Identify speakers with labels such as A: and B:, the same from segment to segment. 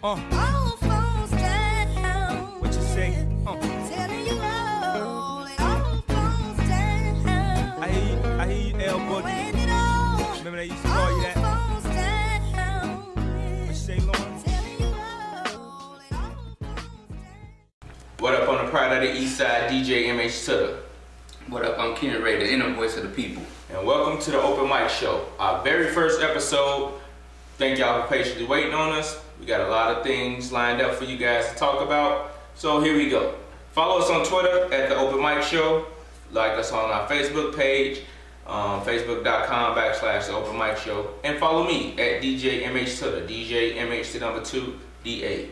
A: All phones down.
B: What you say?
A: Telling you all phones down.
B: I hear you, L Boogie.
A: When it all,
B: Remember they used to call you that?
A: phones down.
B: What you say, Lauren?
A: Telling you all phones down.
C: What up, on the Pride of the East Side, DJ MH Tutter.
D: What up, I'm Kenny Ray, the inner voice of the people.
C: And welcome to the Open Mic Show, our very first episode. Thank y'all for patiently waiting on us. We got a lot of things lined up for you guys to talk about. So here we go. Follow us on Twitter at the Open Mic Show. Like us on our Facebook page, facebook.com/the Open Mic Show. And follow me at DJ MH Tutter, DJ MH2 DA.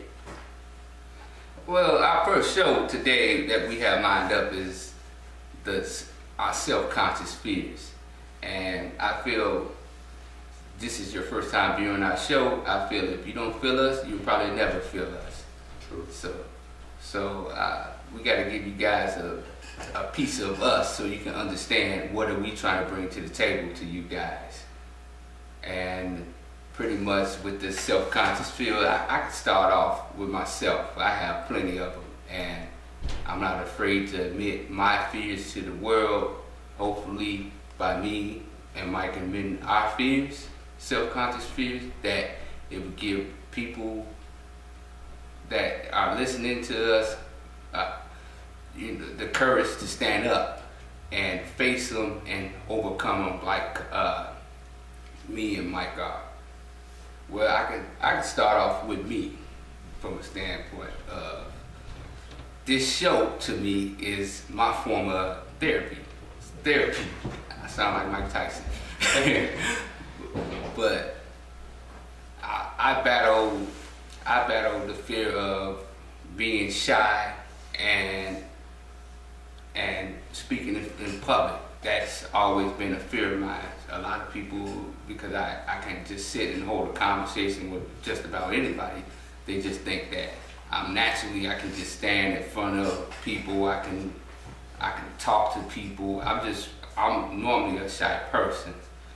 D: Well, our first show today that we have lined up is our self-conscious fears. And I feel this is your first time viewing our show. I feel if you don't feel us, you'll probably never feel us.
C: True.
D: So we got to give you guys a piece of us so you can understand what are we trying to bring to the table to you guys. And pretty much with this self-conscious feel, I can start off with myself. I have plenty of them, and I'm not afraid to admit my fears to the world. Hopefully by me and Mike admitting our fears, self-conscious fears, that it would give people that are listening to us the courage to stand up and face them and overcome them like me and Mike are. Well, I can start off with me from a standpoint of this show to me is my form of therapy. Therapy. I sound like Mike Tyson. But I battle the fear of being shy and speaking in public. That's always been a fear of mine. A lot of people, because I can just sit and hold a conversation with just about anybody, they just think that I can just stand in front of people. I can talk to people. I'm normally a shy person.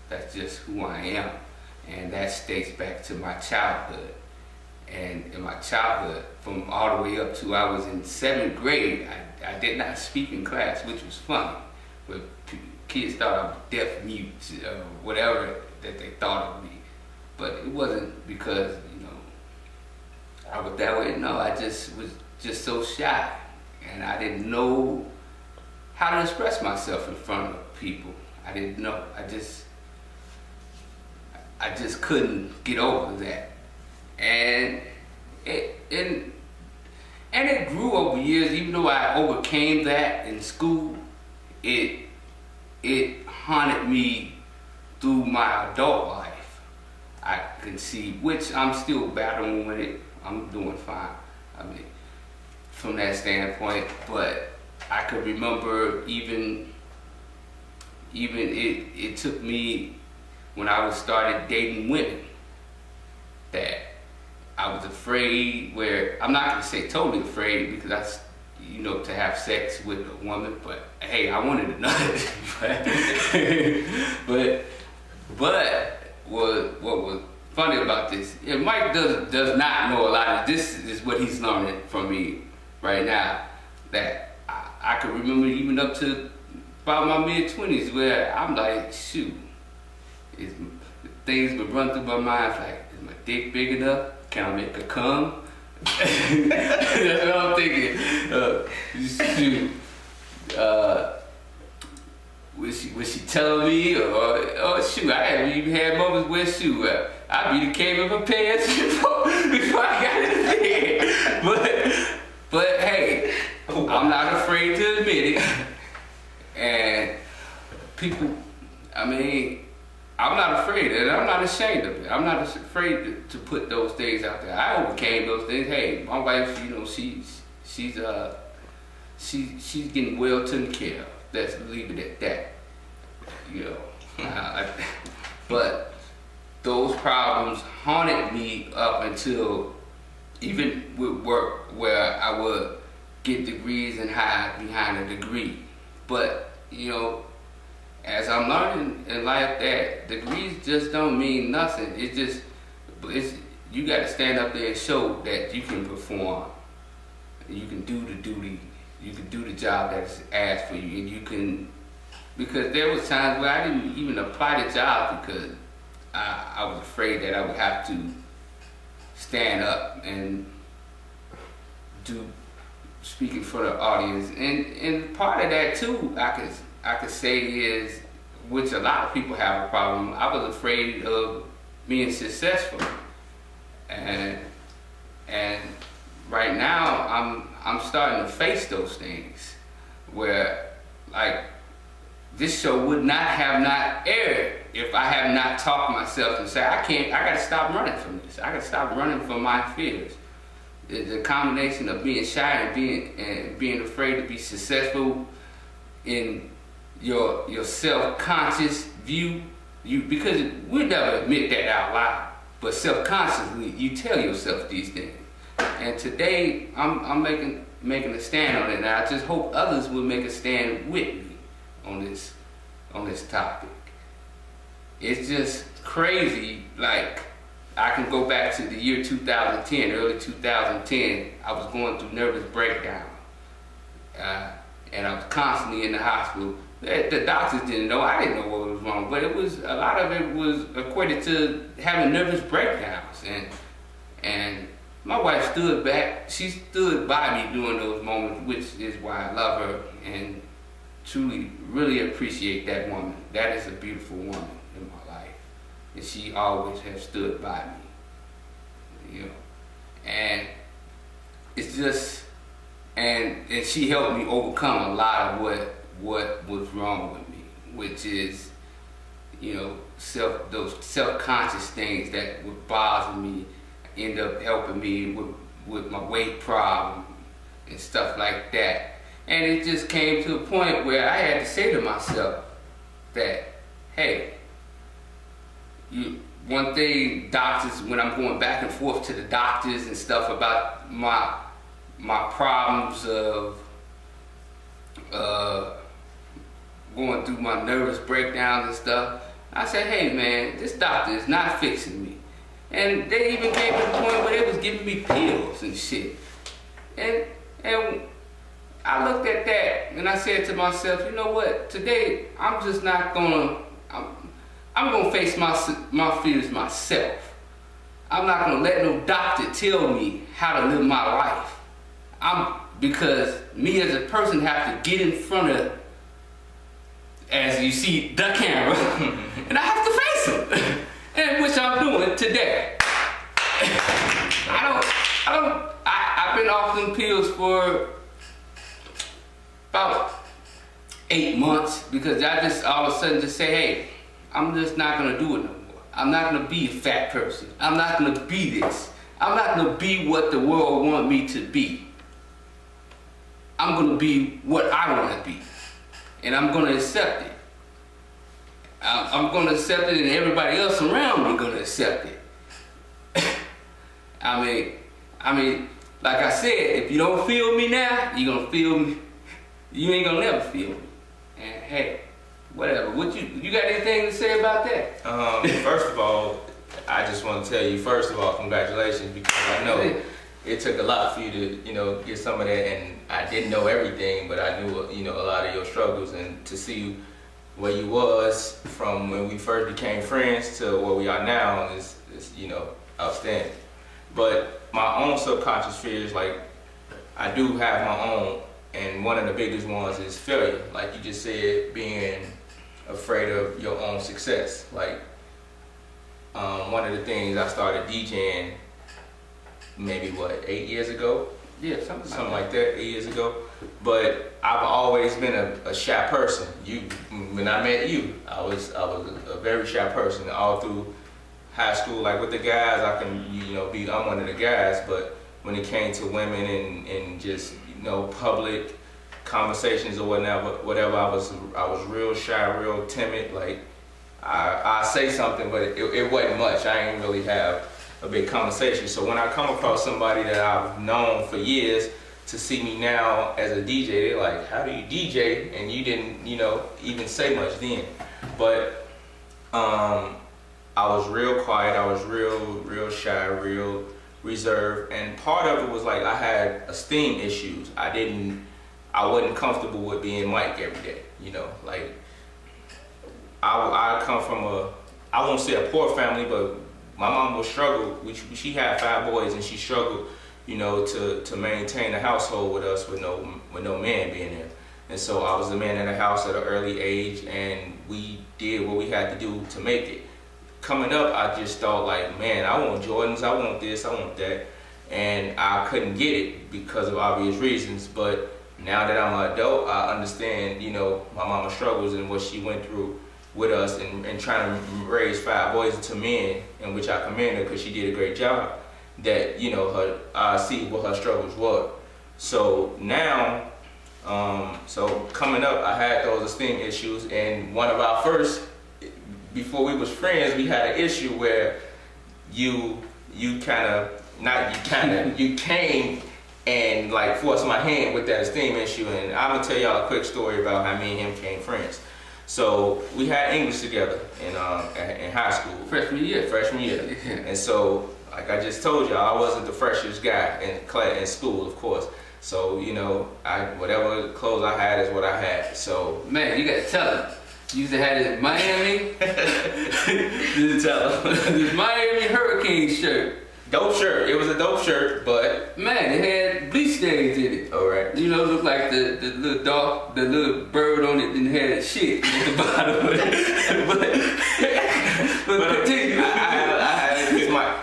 D: That's just who I am. And that dates back to my childhood. And in my childhood, from all the way up to I was in 7th grade, I did not speak in class, which was funny. But kids thought I was deaf mute, whatever that they thought of me. But it wasn't because, I was that way. No, I just was just so shy. And I didn't know how to express myself in front of people. I didn't know. I just couldn't get over that. And it grew over years. Even though I overcame that in school, it haunted me through my adult life. I can see, which I'm still battling with it. I'm doing fine. I mean, from that standpoint, but I could remember even it took me when I started dating women that I was afraid, where I'm not gonna say totally afraid because that's, to have sex with a woman, but hey, I wanted to know it. but what was funny about this, and Mike does not know a lot of this, is what he's learning from me right now, that I can remember even up to about my mid-20s where I'm like, shoot, things would run through my mind like, is my dick big enough? Can I make her come? That's what I'm thinking. Shoot, was she telling me, or shoot, I haven't even had moments where shoot, I'd be the cave in my pants before I got in the bed. But hey, I'm not afraid to admit it. And people, I'm not afraid, and I'm not ashamed of it. I'm not afraid to put those things out there. I overcame those things. Hey, my wife, she's getting well taken care of. Let's leave it at that. But those problems haunted me up until even with work, where I would get degrees and hide behind a degree. But as I'm learning in life, that degrees just don't mean nothing. you got to stand up there and show that you can perform, you can do the duty, you can do the job that's asked for you, and you can, because there was times where I didn't even apply the job because I was afraid that I would have to stand up and speak in front of the audience. And part of that too, I could say is, which a lot of people have a problem, I was afraid of being successful. And right now I'm starting to face those things where, like, this show would not have aired if I have not talked myself and said, I gotta stop running from this. I gotta stop running from my fears. The combination of being shy and being afraid to be successful in your self-conscious view, because we never admit that out loud, but self-consciously you tell yourself these things. And today I'm making a stand on it, and I just hope others will make a stand with me on this topic. It's just crazy. Like, I can go back to the year 2010, early 2010. I was going through nervous breakdown, and I was constantly in the hospital. The doctors didn't know. I didn't know what was wrong, but a lot of it was equated to having nervous breakdowns. And my wife stood back. She stood by me during those moments, which is why I love her and truly, really appreciate that woman. That is a beautiful woman in my life, and she always has stood by me. You know, and it's just, and she helped me overcome a lot of what was wrong with me, which is, you know, those self-conscious things that would bother me, end up helping me with my weight problem and stuff like that. And it just came to a point where I had to say to myself that, hey, one thing, doctors, when I'm going back and forth to the doctors and stuff about my problems of going through my nervous breakdowns and stuff, I said, hey man, this doctor is not fixing me. And they even came to the point where they was giving me pills and shit. And I looked at that and I said to myself, you know what, today I'm just not gonna, I'm gonna face my fears myself. I'm not gonna let no doctor tell me how to live my life. Because me as a person have to get in front of, as you see, the camera, and I have to face them, and which I'm doing today. I've been off them pills for about 8 months because I just all of a sudden just say, hey, I'm just not gonna do it no more. I'm not gonna be a fat person. I'm not gonna be this. I'm not gonna be what the world wants me to be. I'm gonna be what I wanna be. And I'm gonna accept it. I'm gonna accept it, and everybody else around me gonna accept it. I mean, like I said, if you don't feel me now, you're gonna feel me. You ain't gonna never feel me. And hey, whatever. You got anything to say about that?
C: First of all, I just want to tell you, first of all, congratulations, because I know it took a lot for you to, you know, get some of that, and I didn't know everything, but I knew, you know, a lot of your struggles, and to see where you was from when we first became friends to where we are now is you know, outstanding. But my own subconscious fears, like, I do have my own, and one of the biggest ones is failure. Like you just said, being afraid of your own success. Like, one of the things I started DJing maybe, what, 8 years ago?
D: Yeah, something
C: like that, 8 years ago. But I've always been a shy person. When I met you, I was a very shy person all through high school. Like with the guys, I can, you know, I'm one of the guys, but when it came to women and just, you know, public conversations or whatever, I was real shy, real timid. Like, I say something, but it wasn't much. I ain't really have a big conversation. So when I come across somebody that I've known for years to see me now as a DJ, they're like, how do you DJ? And you didn't, you know, even say much then. But I was real quiet. I was real shy, real reserved, and part of it was like I had esteem issues. I wasn't comfortable with being Mike every day. You know, like I come from I won't say a poor family, but my mom would struggle. She had 5 boys, and she struggled, you know, to maintain a household with us with no man being there. And so I was the man in the house at an early age, and we did what we had to do to make it. Coming up, I just thought like, man, I want Jordans, I want this, I want that. And I couldn't get it because of obvious reasons. But now that I'm an adult, I understand, you know, my mama's struggles and what she went through with us and trying to raise 5 boys into men, in which I commend her because she did a great job. That, you know, I see what her struggles were. So now, so coming up, I had those esteem issues, and one of our first, before we was friends, we had an issue where you came and like forced my hand with that esteem issue. And I'm gonna tell y'all a quick story about how me and him became friends. So we had English together in high school.
D: Freshman year.
C: And so, like I just told y'all, I wasn't the freshest guy in school, of course. So, you know, whatever clothes I had is what I had. So
D: man, you gotta tell him. You used to have this Miami, this Miami Hurricane shirt.
C: Dope shirt. It was a dope shirt, but
D: man, it had bleach stains in it.
C: All right.
D: You know, it looked like the little dog, the little bird on it, and had shit at the bottom of it. but continue.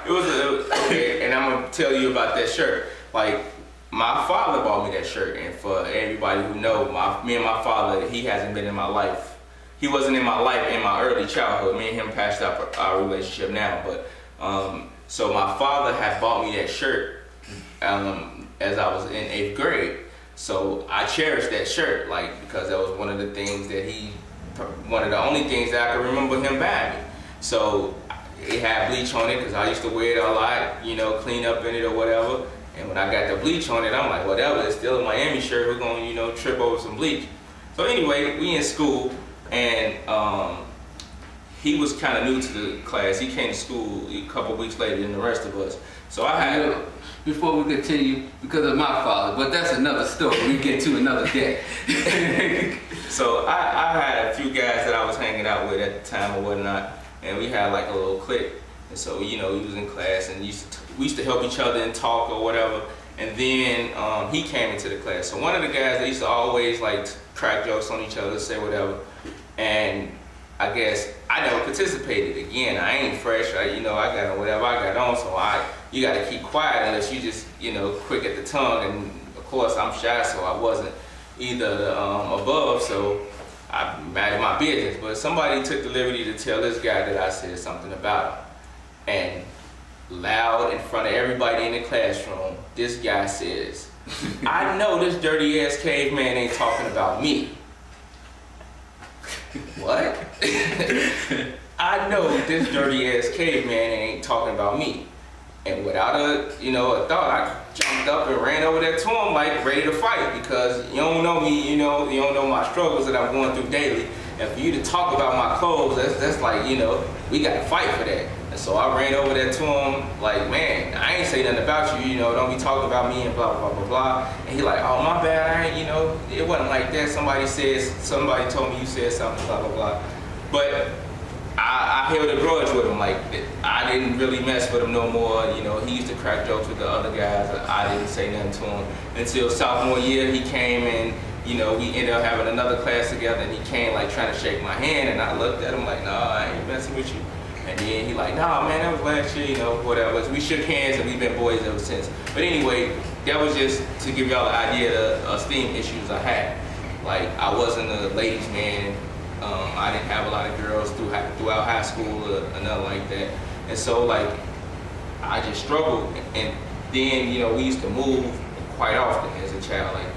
C: It was okay, and I'm gonna tell you about that shirt. Like, my father bought me that shirt, and for everybody who know, me and my father, he hasn't been in my life. He wasn't in my life in my early childhood. Me and him patched up our relationship now, but so my father had bought me that shirt as I was in 8th grade. So I cherished that shirt, like, because that was one of the things that one of the only things that I could remember him buying me. So it had bleach on it because I used to wear it a lot, you know, clean up in it or whatever. And when I got the bleach on it, I'm like, whatever, it's still a Miami shirt. We're gonna, you know, trip over some bleach. So anyway, we in school, and he was kind of new to the class. He came to school a couple weeks later than the rest of us. So I had...
D: Before we continue, because of my father, but that's another story we get to another day.
C: So I had a few guys that I was hanging out with at the time or whatnot, and we had like a little clique. And so, you know, we was in class, and we used to help each other and talk or whatever. And then he came into the class. So one of the guys, they used to always like crack jokes on each other, say whatever. And I guess I never participated. Again, I ain't fresh, you know, I got whatever I got on, so you got to keep quiet unless you just, you know, quick at the tongue. And of course, I'm shy, so I wasn't either above, so I minded my business. But somebody took the liberty to tell this guy that I said something about him. And loud in front of everybody in the classroom, this guy says, I know this dirty ass caveman ain't talking about me. What? I know this dirty ass caveman ain't talking about me. And without a thought, I jumped up and ran over there to him like ready to fight, because you don't know me, you don't know my struggles that I'm going through daily. And for you to talk about my clothes, that's like, you know, we got to fight for that. And so I ran over there to him like, man, I ain't say nothing about you, you know, don't be talking about me and blah, blah, blah, blah. And he like, oh, my bad, I ain't, you know, it wasn't like that. Somebody told me you said something, blah, blah, blah. But I held a grudge with him. Like, I didn't really mess with him no more. You know, he used to crack jokes with the other guys. I didn't say nothing to him until sophomore year. He came and, you know, we ended up having another class together, and he came like trying to shake my hand, and I looked at him like, nah, I ain't messing with you. And then he like, nah, man, that was last year, you know, whatever. We shook hands and we've been boys ever since. But anyway, that was just to give y'all an idea of the esteem issues I had. Like, I wasn't a ladies' man. I didn't have a lot of girls throughout high school or nothing like that. And so, like, I just struggled. And then, you know, we used to move quite often as a child. Like,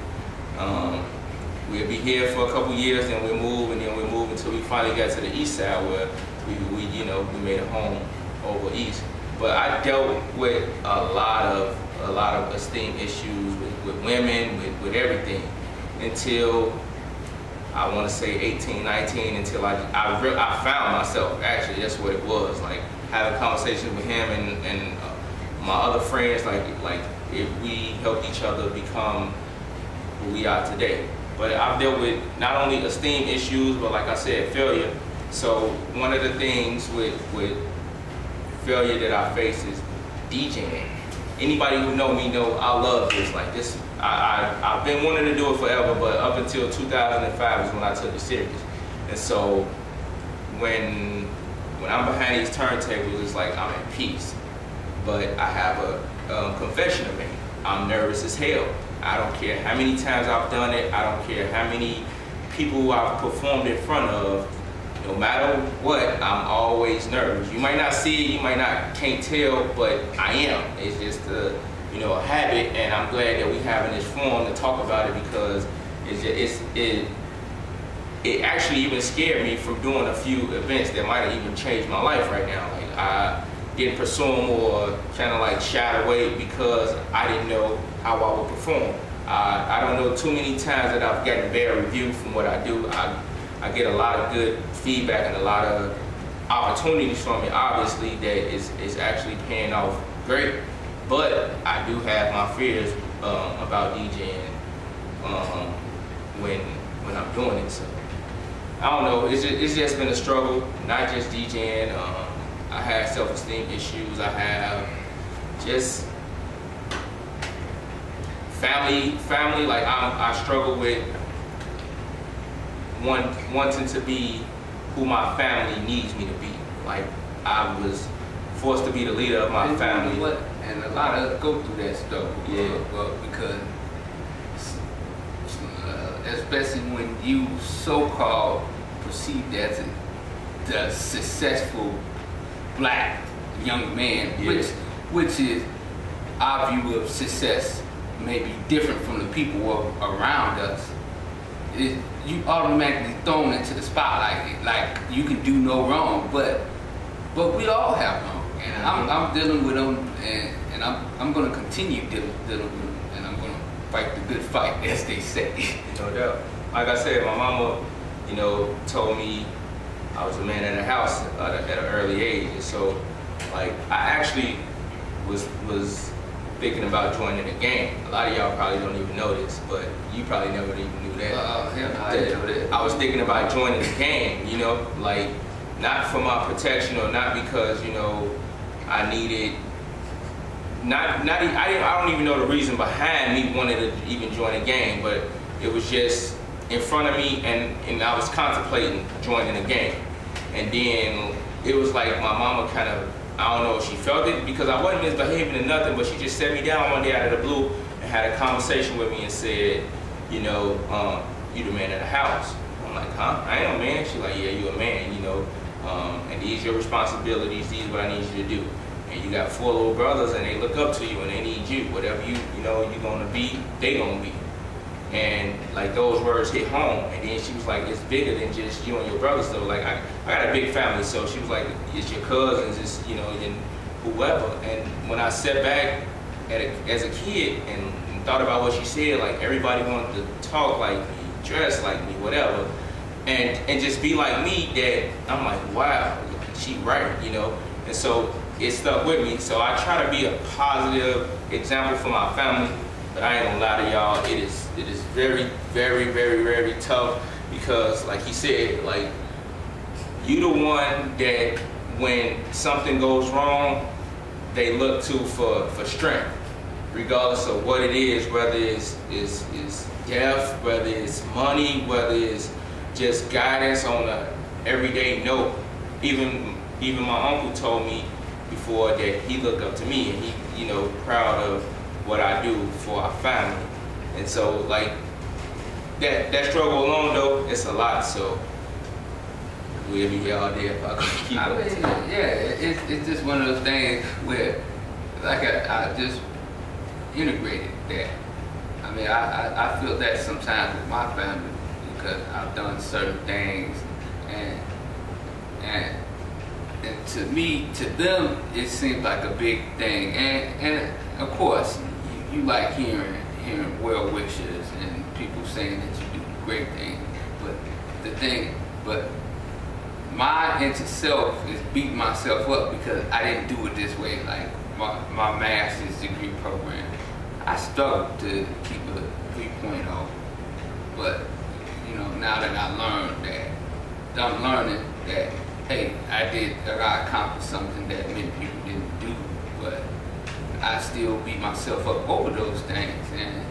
C: we'd be here for a couple years, then we'd move, and then we'd move until we finally got to the east side where we made a home over east. But I dealt with a lot of esteem issues with women, with everything, until I want to say 18, 19 until I found myself. Actually, that's what it was. Like having conversations with him and my other friends, like if we helped each other become who we are today. But I've dealt with not only esteem issues, but like I said, failure. So one of the things with failure that I face is DJing. Anybody who know me know I love this. Like this, I've been wanting to do it forever, but up until 2005 is when I took it serious. And so when I'm behind these turntables, it's like I'm at peace. But I have a confession to make. I'm nervous as hell. I don't care how many times I've done it. I don't care how many people I've performed in front of. No matter what, I'm always nervous. You might not see it, you can't tell, but I am. It's just a habit, and I'm glad that we having this forum to talk about it because it actually even scared me from doing a few events that might have even changed my life right now. Like I didn't pursue them or kind of like shied away because I didn't know how I would perform. I don't know too many times that I've gotten bad review from what I do. I get a lot of good feedback and a lot of opportunities from it, obviously, that is actually paying off great. But I do have my fears about DJing when I'm doing it. So I don't know. It's just been a struggle, not just DJing. I have self-esteem issues. I have just family. Like I struggle with wanting to be who my family needs me to be. Like I was forced to be the leader of my family.
D: And a lot of us go through that struggle.
C: Yeah.
D: Because especially when you so-called perceived as the successful black young man,
C: Yeah.
D: which is our view of success may be different from the people around us. You automatically thrown into the spotlight, like you can do no wrong, but we all have wrong, and I'm dealing with them, and I'm going to continue dealing with them, and I'm going to fight the good fight, as they say.
C: No doubt. Like I said, my mama, told me I was a man in the house at an early age, and so like I actually was thinking about joining the gang. A lot of y'all probably don't even know this, but you probably never even knew that.
D: I didn't know that.
C: I was thinking about joining the gang, like not for my protection or not because, I needed, I don't even know the reason behind me wanting to even join a gang, but it was just in front of me and I was contemplating joining a gang. And then it was like my mama kind of, I don't know if she felt it because I wasn't misbehaving or nothing, but she just set me down one day out of the blue and had a conversation with me and said, you the man of the house. I'm like, huh? I am a man? She's like, yeah, you a man, and these are your responsibilities, these are what I need you to do. And you got 4 little brothers and they look up to you and they need you. Whatever you're gonna be, they gonna be. And like those words hit home. And then she was like, it's bigger than just you and your brothers though. Like I got a big family, so she was like, it's your cousins, it's and whoever. And when I sat back as a kid and thought about what she said, like everybody wanted to talk like me, dress like me, whatever, and just be like me, that I'm like, wow, she right, and so it stuck with me. So I try to be a positive example for my family, but I ain't gonna lie to y'all, it is very, very, very, very tough because like he said, like you the one that when something goes wrong, they look to for strength. Regardless of what it is, whether it's death, whether it's money, whether it's just guidance on a everyday note. Even my uncle told me before that he looked up to me and he, proud of what I do for our family. And so like that struggle alone though, it's a lot. So we'll be here all day if I keep up.
D: It's just one of those things where like I just integrated that. I mean, I feel that sometimes with my family because I've done certain things, and to me, to them, it seems like a big thing. And of course, you like hearing well wishes and people saying that you do great things. But my into self is beating myself up because I didn't do it this way. Like my master's degree program, I struggled to keep a 3.0. But you know, now that I'm learning that, hey, I accomplished something that many people didn't do, but I still beat myself up over those things. And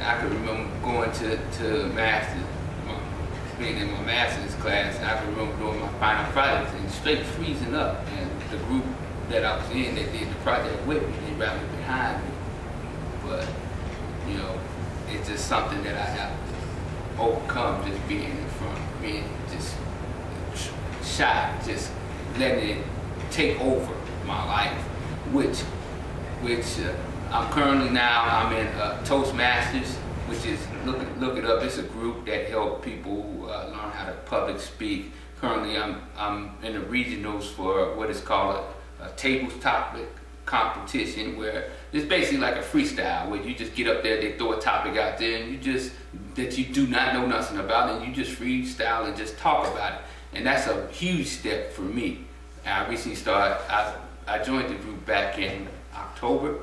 D: I can remember going to master's, being in my master's class, and I can remember doing my final projects and straight freezing up. And the group that I was in that did the project with me, they rallied behind me. But, you know, it's just something that I have to overcome, just being in front, being just shy, just letting it take over my life, which I'm currently now, I'm in Toastmasters, which is, look it up, it's a group that help people learn how to public speak. Currently I'm in the regionals for what is called a tables topic competition, where it's basically like a freestyle, where you just get up there, they throw a topic out there, and that you do not know nothing about, and you just freestyle and just talk about it. And that's a huge step for me. And I recently started, I joined the group back in October,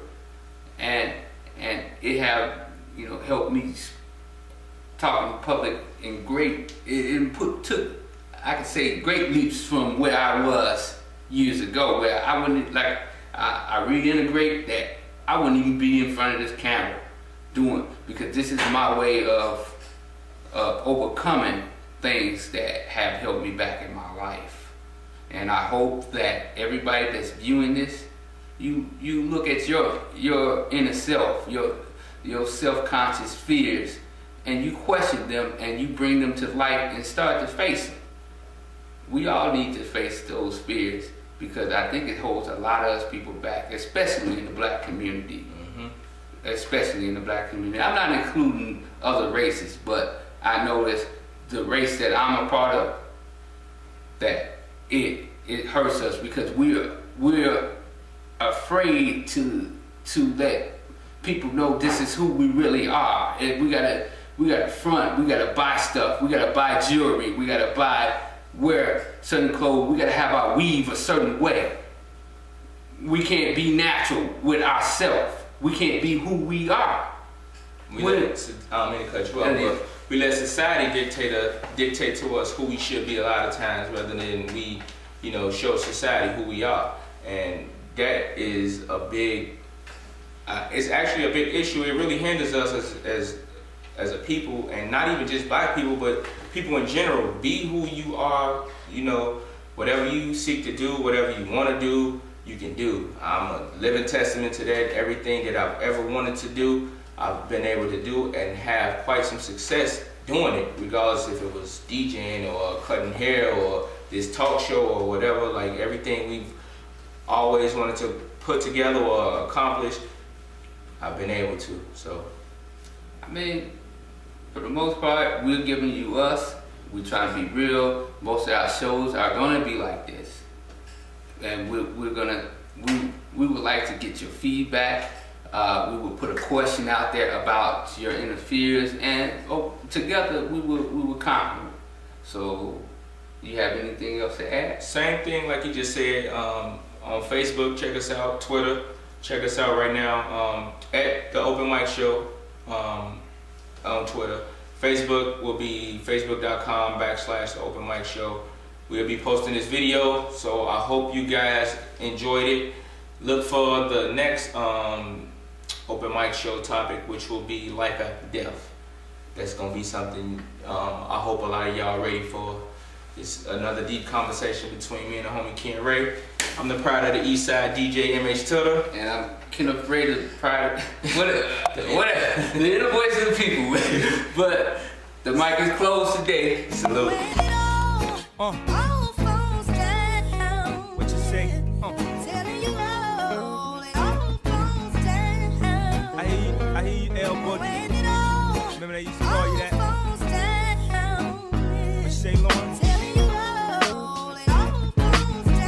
D: and it have, you know, helped me talk in public in took, I could say, great leaps from where I was years ago, where I wouldn't, like, I reintegrate that I wouldn't even be in front of this camera because this is my way of overcoming things that have held me back in my life. And I hope that everybody that's viewing this, you look at your inner self, your self-conscious fears, and you question them and you bring them to light and start to face them. We all need to face those fears, because I think it holds a lot of us people back, especially in the black community. Especially in the black community. I'm not including other races, but I notice the race that I'm a part of, that it hurts us because we're afraid to let people know this is who we really are. And we gotta front, we gotta buy stuff, we gotta buy jewelry, we gotta wear certain clothes, we gotta have our weave a certain way. We can't be natural with ourselves. We can't be who we are.
C: I don't mean to cut you off, but we let society dictate to us who we should be a lot of times, rather than we, you know, show society who we are. And that is a big, it's actually a big issue. It really hinders us as a people, and not even just black people, but people in general. Be who you are, you know, whatever you seek to do, whatever you want to do, you can do. I'm a living testament to that. Everything that I've ever wanted to do, I've been able to do and have quite some success doing it, regardless if it was DJing or cutting hair or this talk show or whatever. Like, everything we've always wanted to put together or accomplish, I've been able to. So,
D: I mean, for the most part, we're giving you us. We're trying to be real. Most of our shows are gonna be like this, and we would like to get your feedback. We will put a question out there about your inner fears, and together we will conquer. So, you have anything else to add?
C: same thing like you just said. On Facebook, check us out. Twitter, check us out right now at The Open Mic Show on Twitter. Facebook will be facebook.com/The Open Mic Show. We'll be posting this video, so I hope you guys enjoyed it. Look for the next Open Mic Show topic, which will be life after death. That's gonna be something I hope a lot of y'all are ready for. It's another deep conversation between me and the homie Ken Ray. I'm the pride of the East Side DJ, MH Tutter.
D: And I'm Kenneth Ray, the pride the inner voice of the people. But the mic is closed today.
C: Salute.
A: When it all falls down,
B: What you say?
A: telling you all, it all falls down.
B: I hear you, L Boogie.
A: When it all
B: Remember they used to call you that?
A: falls down,
B: What you say, Lawrence?
A: telling you all, it all falls down.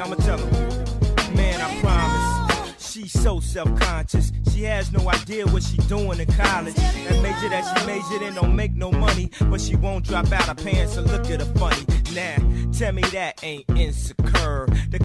B: I'ma tell her, man, I promise. She She's so self-conscious. She has no idea what she doing in college. That major that she majored in don't make no money, but she won't drop out her pants, so look at her funny. Nah, tell me that ain't insecure. The